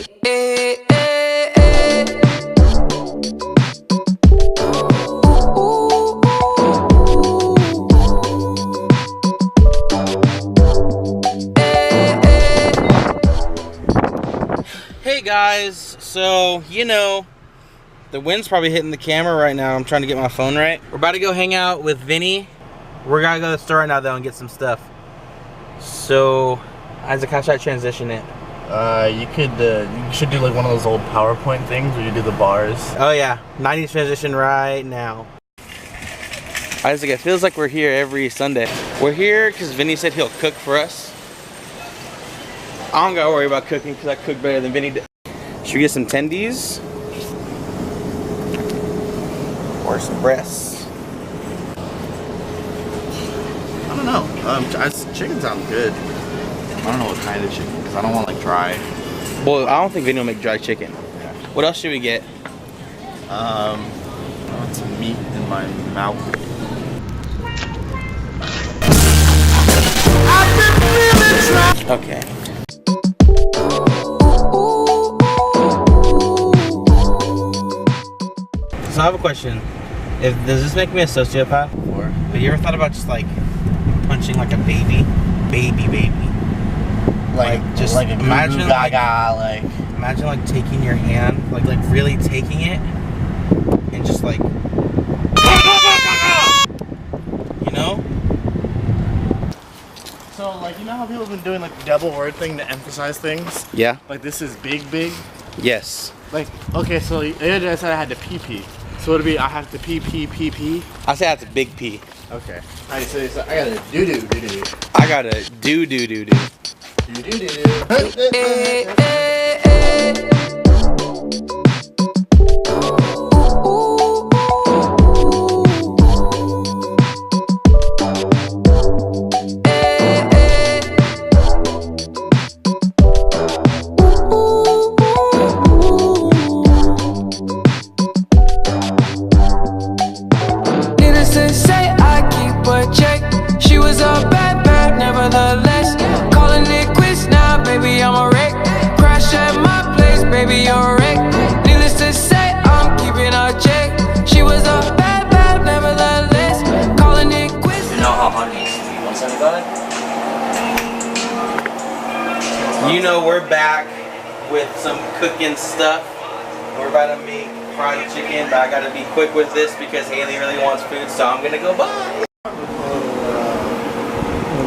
Hey guys, so you know, the wind's probably hitting the camera right now. I'm trying to get my phone right. We're about to go hang out with Vinny. We're gonna go to the store right now though and get some stuff. So, Isaac, how should I transition it? You should do like one of those old PowerPoint things where you do the bars. Oh yeah, 90s transition right now. Isaac, it feels like we're here every Sunday. We're here because Vinny said he'll cook for us. I don't gotta worry about cooking because I cook better than Vinny does. Should we get some tendies? Or some breasts? I don't know. Chicken sounds good. I don't know what kind of chicken because I don't want like dry. Well, I don't think Vinny will make dry chicken. Yeah. What else should we get? I want some meat in my mouth. Okay. So I have a question. Does this make me a sociopath? Or But you ever thought about just like punching like a baby? Like just like a imagine goo gaga like. Imagine like taking your hand, like really taking it, and just like, you know? So like you know how people have been doing like the double word thing to emphasize things? Yeah. Like this is big. Yes. Like okay, so I said I had to pee. So would it be I have to pee? I say that's a big P. Okay. Alright, so I gotta do. I gotta do. You know, we're back with some cooking stuff. We're about to make fried chicken, but I gotta be quick with this because Haley really wants food, so I'm gonna go buy.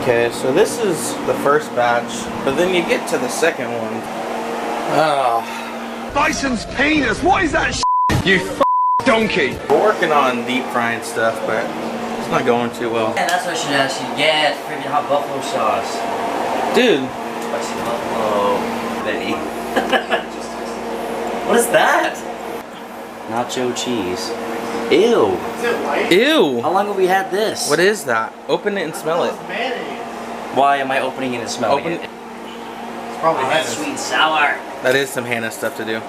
Okay, so this is the first batch, but then you get to the second one. Oh. Bison's penis, what is that you donkey? We're working on deep frying stuff, but it's not going too well. Yeah, that's what I should ask you. Yeah, it's freaking hot buffalo sauce. Dude. Spicy buffalo. Benny. What is that? Nacho cheese. Ew. Is it white? Ew. How long have we had this? What is that? Open it and smell it. Why am I opening it and smelling it? It's probably That's sweet and sour. That is some Hannah stuff to do.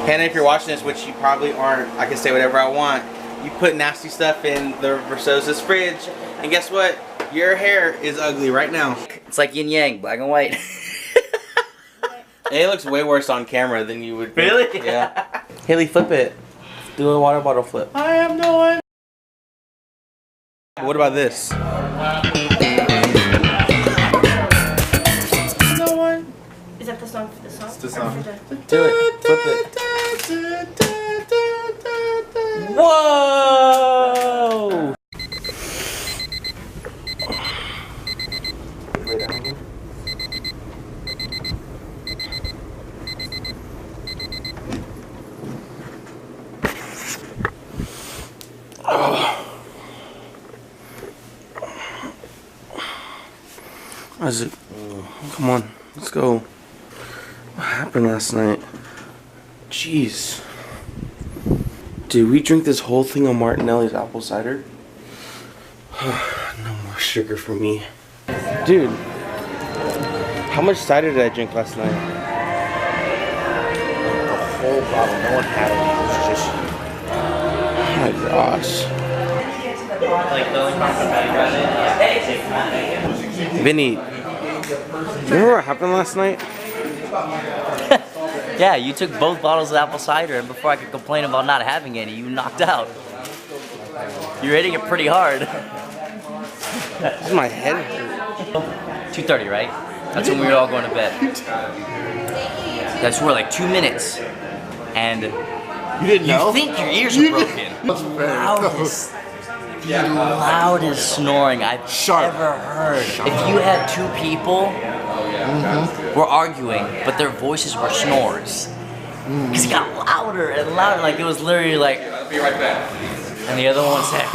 Hannah, if you're watching this, which you probably aren't, I can say whatever I want. You put nasty stuff in the Versosa's fridge, and guess what? Your hair is ugly right now. It's like yin yang, black and white. It looks way worse on camera than you would. Really? Yeah. Haley, flip it. Do a water bottle flip. I am no one. What about this? No one. Is that the song for the song? It's the song. Do it. Flip it. Whoa! Isaac, come on, let's go. What happened last night? Jeez. Did we drink this whole thing of Martinelli's apple cider? No more sugar for me. Dude, how much cider did I drink last night? The whole bottle. No one had any. It was just Oh my gosh. Vinny, remember what happened last night? Yeah, you took both bottles of apple cider, and before I could complain about not having any, you knocked out. You're hitting it pretty hard. This is my head. 2:30, right? That's when we were all going to bed. That's where like 2 minutes, and You didn't know? you think your ears are broken. Loudest, the loudest snoring I've ever heard. If you had two people were arguing, but their voices were snores, because it got louder and louder. Like it was literally like, I'll be right back. and the other one said,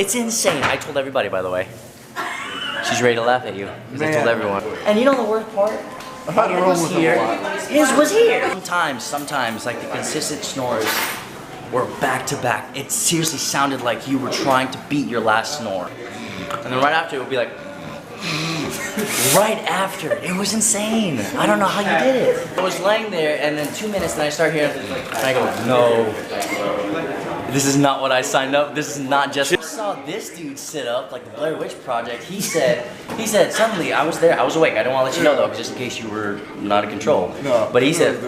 "It's insane." I told everybody, by the way. She's ready to laugh at you. Because I told everyone. And you know the worst part? I've had a room with him a lot. His was here. Sometimes, like the consistent snores were back to back. It seriously sounded like you were trying to beat your last snore. And then right after it would be like, right after. It was insane. I don't know how you did it. I was laying there and then 2 minutes and I start hearing, and I go, no. This is not what I signed up. This is not just. I saw this dude sit up like the Blair Witch Project. He said suddenly I was there. I was awake. I don't want to let you know though, just in case you were not in control. No. But he said,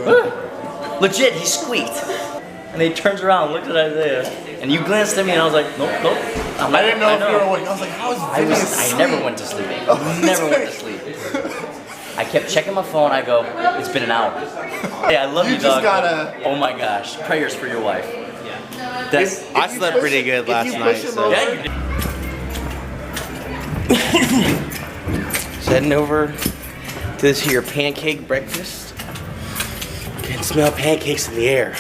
legit, he squeaked. And he turns around, looked at Isaiah, and you glanced at me, and I was like, nope. I didn't know if you were awake. I was like, how is Vinny asleep? I never went to sleep. Never went to sleep. I kept checking my phone. I go, it's been an hour. Hey, I love you, just dog. gotta- Oh my gosh, prayers for your wife. I slept pretty good last night. So. Yeah, you did. Heading over to this here pancake breakfast. Can smell pancakes in the air.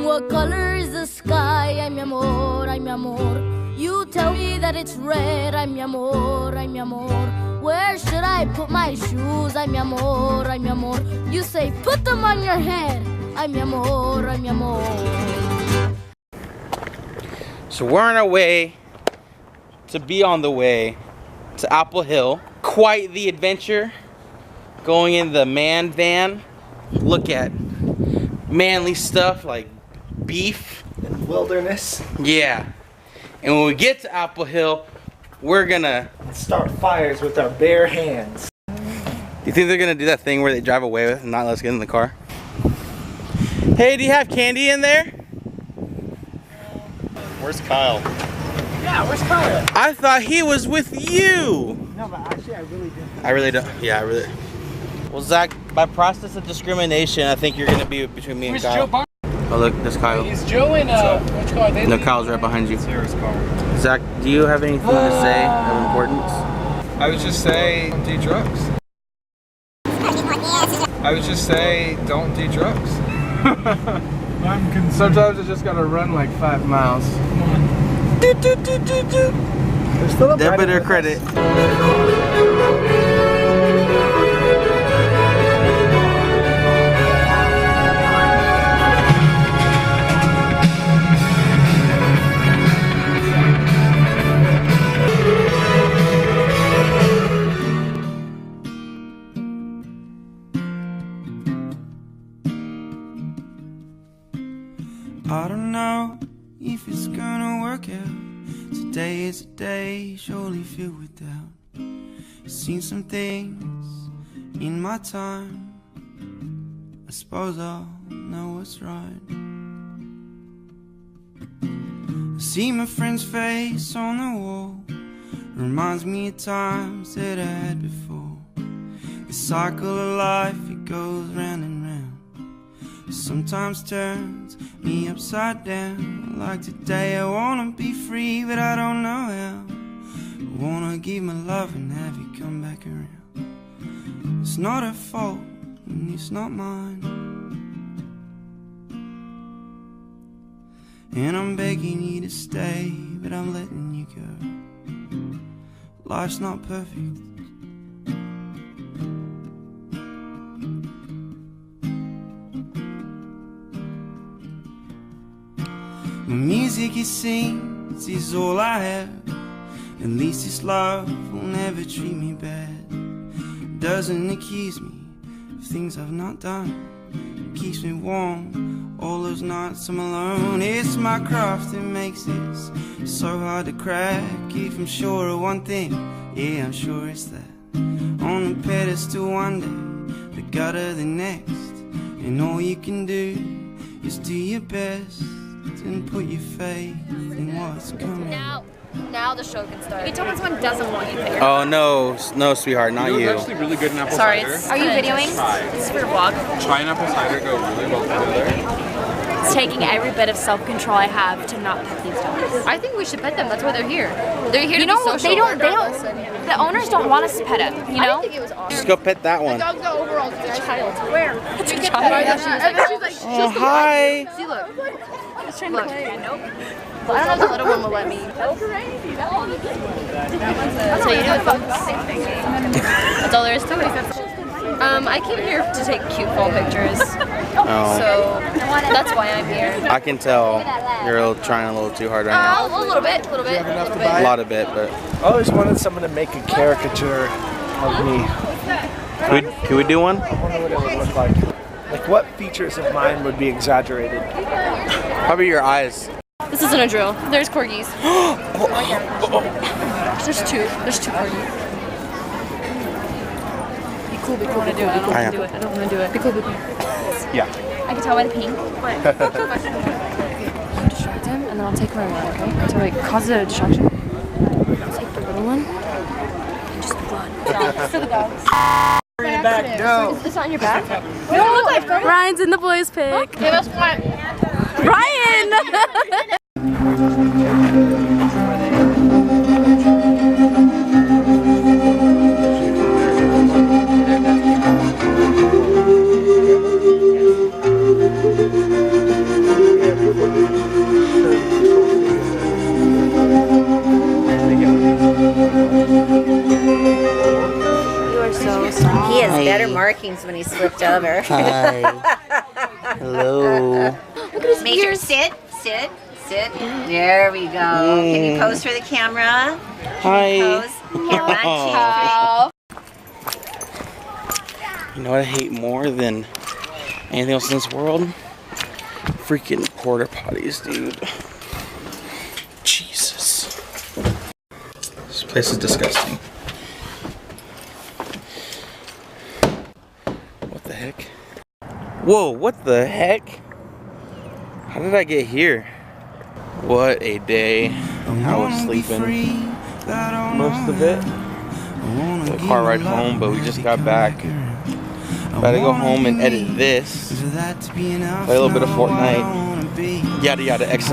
What color is the sky? Ay, mi amor, ay, mi amor. You tell me that it's red. Ay, mi amor, ay, mi amor. Where should I put my shoes? Ay, mi amor, ay, mi amor. You say put them on your head. Ay, mi amor, ay, mi amor. So we're on our way to be on the way to Apple Hill. Quite the adventure. Going in the man van. Look at manly stuff like beef. Wilderness. Yeah. And when we get to Apple Hill, we're gonna Start fires with our bare hands. You think they're gonna do that thing where they drive away with and not let us get in the car? Hey, do you have candy in there? Where's Kyle? Yeah, where's Kyle? I thought he was with you. No, but actually I really didn't. I really don't. Yeah, I really. Well, Zach, by process of discrimination, I think you're gonna be between me and Kyle. Oh, look, there's Kyle. Is Joe in which car? They No, Kyle's right behind you. Sarah's car. Zach, do you have anything to say of importance? I would just say don't do drugs. I would just say don't do drugs. Sometimes I just gotta run like 5 miles. There's still a Debit or credit? I don't know if it's gonna work out. Today is a day surely filled with doubt. Seen some things in my time. I suppose I'll know what's right. I see my friend's face on the wall. Reminds me of times that I had before. The cycle of life, it goes round and round. Sometimes turns me upside down. Like today I wanna be free, but I don't know how. I wanna give my love and have you come back around. It's not her fault and it's not mine. And I'm begging you to stay, but I'm letting you go. Life's not perfect. My music, it sings, is all I have. At least this love will never treat me bad. Doesn't accuse me of things I've not done. Keeps me warm all those nights I'm alone. It's my craft that makes this so hard to crack. If I'm sure of one thing, yeah, I'm sure it's that. On the pedestal one day, the gutter the next. And all you can do is do your best and put your faith in what's coming. Now the show can start. You can tell when someone doesn't want you there. Oh no, no, sweetheart, not you. It's actually really good in apple Sorry, cider. are you videoing? This is for your vlog. Try and apple cider go really well together. It's taking every bit of self-control I have to not pet these dogs. I think we should pet them. That's why they're here. They're here to be social. They don't. The owners don't want us to pet them. You know? I didn't think it was awesome. Just go pet that one. The dog's got overall child. Where? It's a child. Oh, hi. See, look. I was trying to play. Nope. I don't know if the little one will let me. That's how you do it, folks. That's all there is to it. I came here to take cute fall pictures. Oh. So that's why I'm here. I can tell you're trying a little too hard right now. A little bit. A lot of it, but. I always wanted someone to make a caricature of me. Can we do one? I wonder what it would look like. Like what features of mine would be exaggerated? How about your eyes? This isn't a drill. There's corgis. There's two corgis. Be cool. I don't want to do it. Be cool. Yeah. I can tell by the pink. You distract him, and then I'll take him around, okay? So like, cause a distraction. I'll take the little one and just run. For the dogs. Back, no. It's not in your back? You don't look like Ryan's in the boys' pick. Okay, that's fine. Ryan! He has better markings when he's flipped over. Hi. Hello. Look at his ears. Sit. There we go. Can you pose for the camera? Hi. Pose. Here, 1, 2, 3. You know what I hate more than anything else in this world? Freaking porta potties, dude. Jesus. This place is disgusting. What the heck? Whoa, what the heck? How did I get here? What a day. I was sleeping most of it. The car ride home, but we just got back. About to go home and edit this. Play a little bit of Fortnite. Yada yada X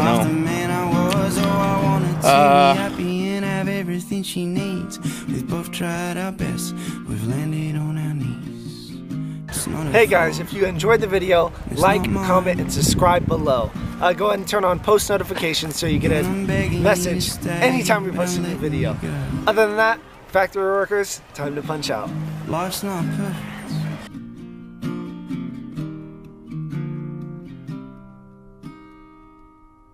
and everything she needs. We've both tried our best. We've landed on our knees. Hey guys, if you enjoyed the video, like, comment, and subscribe below. Go ahead and turn on post notifications so you get a message anytime we post a new video. Other than that, factory workers, time to punch out. Life's not perfect.